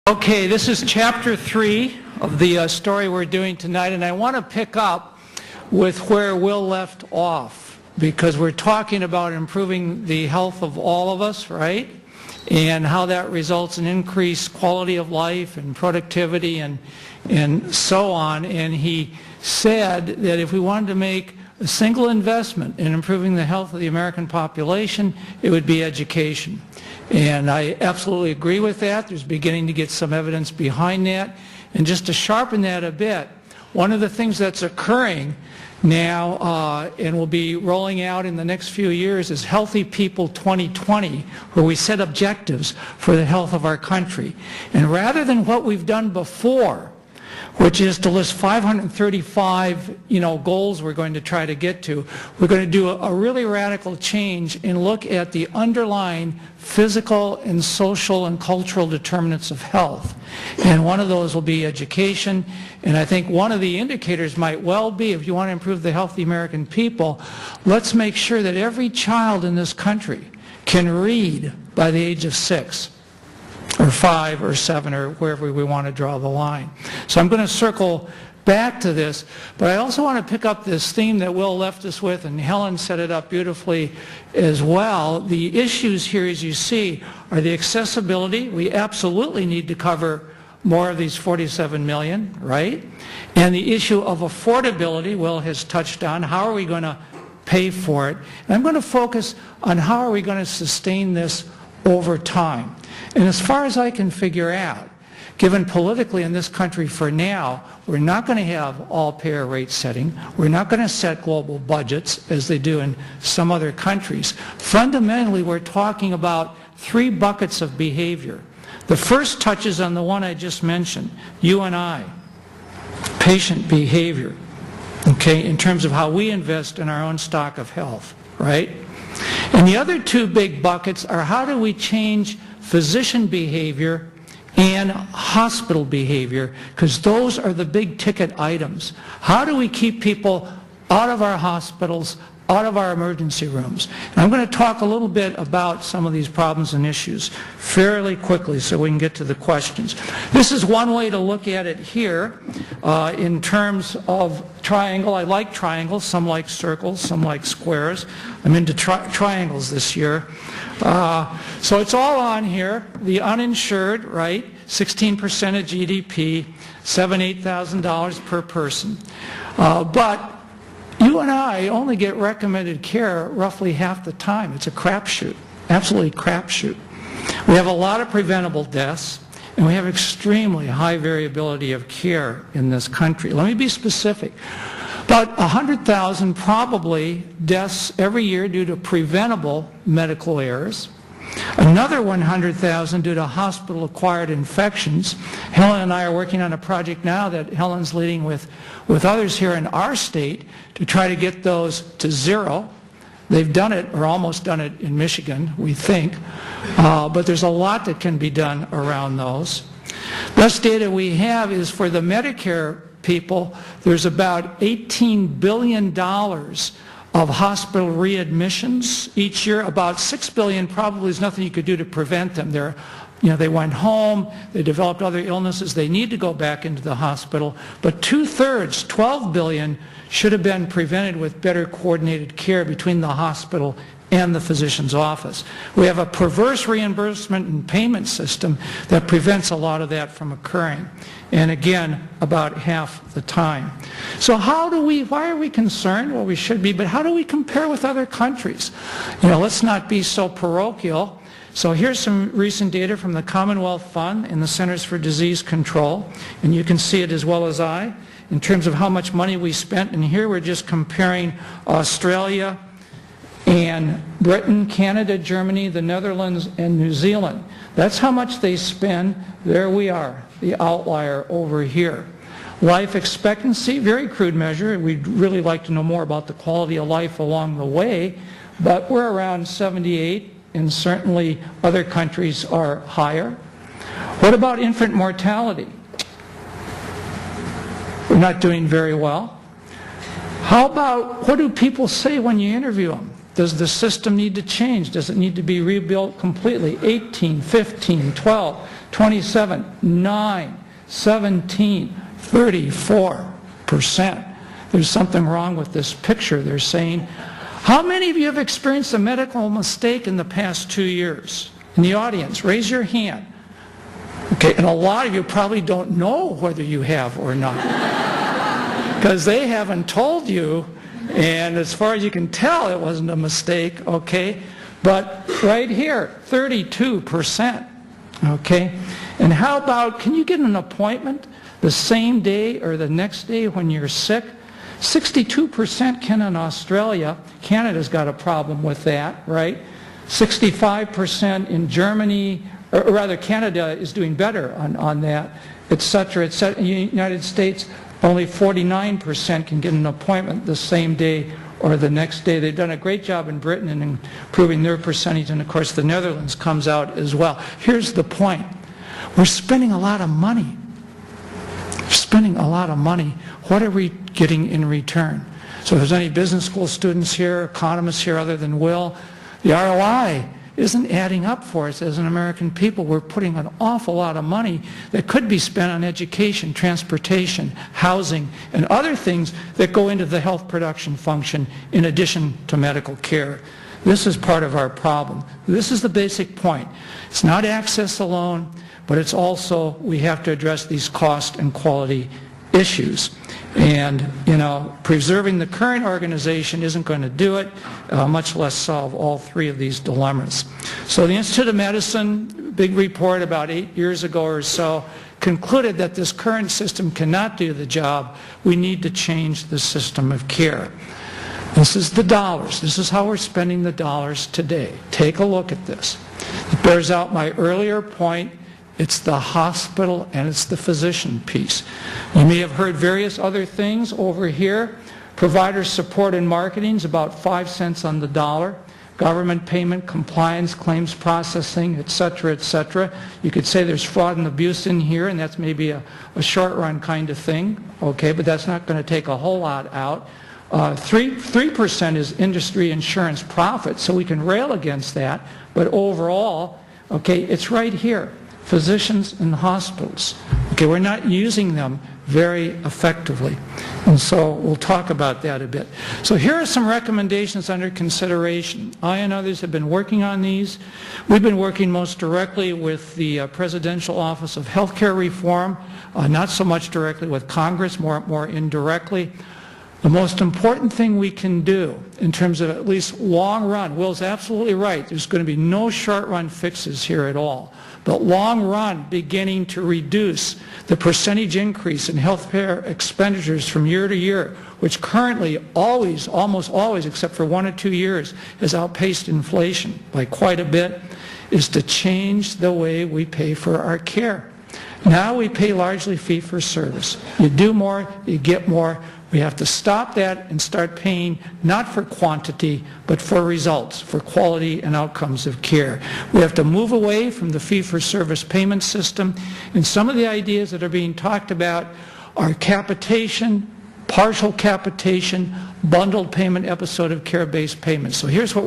Okay, this is chapter 3 of the story we're doing tonight, and I want to pick up with where Will left off, because we're talking about improving the health of all of us, right? And how that results in increased quality of life and productivity and so on. And he said that if we wanted to make a single investment in improving the health of the American population, it would be education. And I absolutely agree with that. There's beginning to get some evidence behind that. And just to sharpen that a bit, one of the things that's occurring now and will be rolling out in the next few years is Healthy People 2020, where we set objectives for the health of our country. And rather than what we've done before, which is to list 535, goals we're going to try to get to, we're going to do a really radical change and look at the underlying physical and social and cultural determinants of health. And one of those will be education. And I think one of the indicators might well be, if you want to improve the health of the American people, let's make sure that every child in this country can read by the age of 6. Or 5 or 7 or wherever we want to draw the line. So I'm going to circle back to this, but I also want to pick up this theme that Will left us with, and Helen set it up beautifully as well. The issues here, as you see, are the accessibility. We absolutely need to cover more of these 47 million, right? And the issue of affordability, Will has touched on. How are we going to pay for it? And I'm going to focus on how are we going to sustain this over time. And as far as I can figure out, given politically in this country for now, we're not going to have all-payer rate setting. We're not going to set global budgets as they do in some other countries. Fundamentally, we're talking about 3 buckets of behavior. The first touches on the one I just mentioned, you and I, patient behavior, okay, in terms of how we invest in our own stock of health, right? And the other 2 big buckets are how do we change physician behavior and hospital behavior, because those are the big ticket items. How do we keep people out of our hospitals, out of our emergency rooms? And I'm going to talk a little bit about some of these problems and issues fairly quickly so we can get to the questions. This is one way to look at it here in terms of triangle. I like triangles, some like circles, some like squares. I'm into triangles this year. So it's all on here. The uninsured, right, 16% of GDP, $7,000, $8,000 per person. But you and I only get recommended care roughly half the time. It's a crapshoot, absolutely crapshoot. We have a lot of preventable deaths, and we have extremely high variability of care in this country. Let me be specific. About 100,000 probably deaths every year due to preventable medical errors. Another 100,000 due to hospital-acquired infections. Helen and I are working on a project now that Helen's leading with others here in our state to try to get those to 0. They've done it, or almost done it, in Michigan, we think. But there's a lot that can be done around those. Best data we have is for the Medicare people. There's about $18 billion of hospital readmissions each year. About $6 billion probably is nothing you could do to prevent them. They went home, they developed other illnesses, they need to go back into the hospital. But 2/3, $12 billion, should have been prevented with better coordinated care between the hospital and the physician's office. We have a perverse reimbursement and payment system that prevents a lot of that from occurring. And again, about half the time. So why are we concerned? Well, we should be, but how do we compare with other countries? Let's not be so parochial. So here's some recent data from the Commonwealth Fund and the Centers for Disease Control, and you can see it as well as I, in terms of how much money we spent. And here we're just comparing Australia and Britain, Canada, Germany, the Netherlands, and New Zealand. That's how much they spend. There we are, the outlier over here. Life expectancy, very crude measure. We'd really like to know more about the quality of life along the way, but we're around 78, and certainly other countries are higher. What about infant mortality? We're not doing very well. How about, what do people say when you interview them? Does the system need to change? Does it need to be rebuilt completely? 18, 15, 12, 27, 9, 17, 34%. There's something wrong with this picture, they're saying. How many of you have experienced a medical mistake in the past 2 years? In the audience, raise your hand. Okay, and a lot of you probably don't know whether you have or not. Because they haven't told you, and as far as you can tell, it wasn't a mistake, okay? But right here, 32%, okay? And how about, can you get an appointment the same day or the next day when you're sick? 62% can in Australia. Canada's got a problem with that, right? 65% in Germany, or rather Canada is doing better on that, et cetera, et cetera. In the United States, only 49% can get an appointment the same day or the next day. They've done a great job in Britain in improving their percentage, and of course the Netherlands comes out as well. Here's the point. We're spending a lot of money. We're spending a lot of money. What are we getting in return? So if there's any business school students here, economists here other than Will, the ROI isn't adding up for us as an American people. We're putting an awful lot of money that could be spent on education, transportation, housing, and other things that go into the health production function in addition to medical care. This is part of our problem. This is the basic point. It's not access alone, but it's also we have to address these cost and quality issues. And, you know, preserving the current organization isn't going to do it, much less solve all three of these dilemmas. So the Institute of Medicine, big report about 8 years ago or so, concluded that this current system cannot do the job. We need to change the system of care. This is the dollars. This is how we're spending the dollars today. Take a look at this. It bears out my earlier point. It's the hospital and it's the physician piece. You may have heard various other things over here. Provider support and marketing is about 5 cents on the dollar. Government payment, compliance, claims processing, et cetera, et cetera. You could say there's fraud and abuse in here, and that's maybe a short run kind of thing, okay, but that's not going to take a whole lot out. 3% is industry insurance profit, so we can rail against that, but overall, okay, it's right here. Physicians in hospitals. Okay, we're not using them very effectively. And so we'll talk about that a bit. So here are some recommendations under consideration. I and others have been working on these. We've been working most directly with the Presidential Office of Healthcare Reform, not so much directly with Congress, more indirectly. The most important thing we can do in terms of at least long run, Will's absolutely right, there's going to be no short run fixes here at all, but long run beginning to reduce the percentage increase in health care expenditures from year to year, which currently always, almost always, except for 1 or 2 years, has outpaced inflation by quite a bit, is to change the way we pay for our care. Now we pay largely fee for service. You do more, you get more. We have to stop that and start paying not for quantity, but for results, for quality and outcomes of care. We have to move away from the fee-for-service payment system, and some of the ideas that are being talked about are capitation, partial capitation, bundled payment, episode of care-based payments. So here's what